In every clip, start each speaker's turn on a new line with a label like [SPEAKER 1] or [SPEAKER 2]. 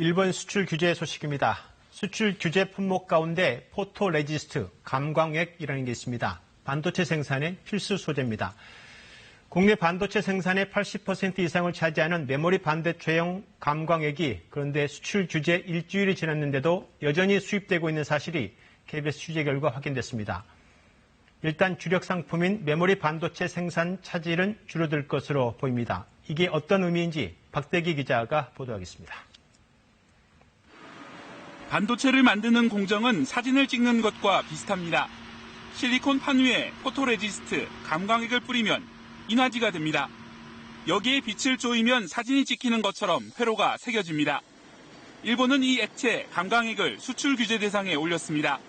[SPEAKER 1] 일본 수출 규제 소식입니다. 수출 규제 품목 가운데 포토레지스트, 감광액이라는 게 있습니다. 반도체 생산의 필수 소재입니다. 국내 반도체 생산의 80% 이상을 차지하는 메모리 반도체용 감광액이 그런데 수출 규제 일주일이 지났는데도 여전히 수입되고 있는 사실이 KBS 취재 결과 확인됐습니다. 일단 주력 상품인 메모리 반도체 생산 차질은 줄어들 것으로 보입니다. 이게 어떤 의미인지 박대기 기자가 보도하겠습니다.
[SPEAKER 2] 반도체를 만드는 공정은 사진을 찍는 것과 비슷합니다. 실리콘 판 위에 포토레지스트, 감광액을 뿌리면 인화지가 됩니다. 여기에 빛을 조이면 사진이 찍히는 것처럼 회로가 새겨집니다. 일본은 이 액체, 감광액을 수출 규제 대상에 올렸습니다.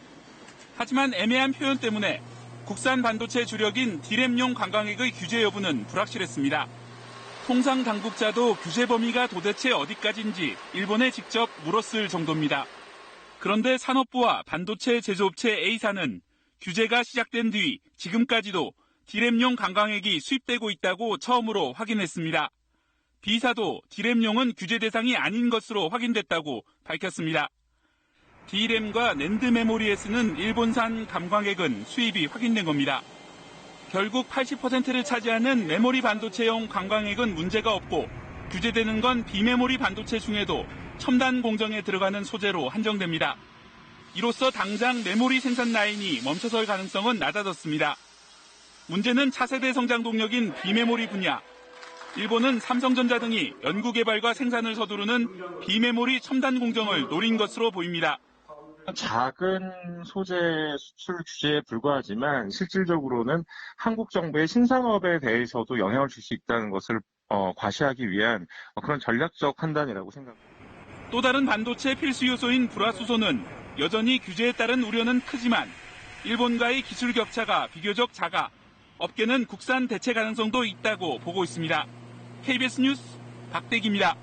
[SPEAKER 2] 하지만 애매한 표현 때문에 국산 반도체 주력인 D램용 감광액의 규제 여부는 불확실했습니다. 통상 당국자도 규제 범위가 도대체 어디까지인지 일본에 직접 물었을 정도입니다. 그런데 산업부와 반도체 제조업체 A사는 규제가 시작된 뒤 지금까지도 D램용 감광액이 수입되고 있다고 처음으로 확인했습니다. B사도 D램용은 규제 대상이 아닌 것으로 확인됐다고 밝혔습니다. D램과 낸드 메모리에 쓰는 일본산 감광액은 수입이 확인된 겁니다. 결국 80%를 차지하는 메모리 반도체용 감광액은 문제가 없고 규제되는 건 비메모리 반도체 중에도 첨단 공정에 들어가는 소재로 한정됩니다. 이로써 당장 메모리 생산 라인이 멈춰설 가능성은 낮아졌습니다. 문제는 차세대 성장 동력인 비메모리 분야. 일본은 삼성전자 등이 연구개발과 생산을 서두르는 비메모리 첨단 공정을 노린 것으로 보입니다.
[SPEAKER 3] 작은 소재 수출 규제에 불과하지만 실질적으로는 한국 정부의 신산업에 대해서도 영향을 줄 수 있다는 것을 과시하기 위한 그런 전략적 판단이라고 생각합니다.
[SPEAKER 2] 또 다른 반도체 필수 요소인 불화수소는 여전히 규제에 따른 우려는 크지만 일본과의 기술 격차가 비교적 작아 업계는 국산 대체 가능성도 있다고 보고 있습니다. KBS 뉴스 박대기입니다.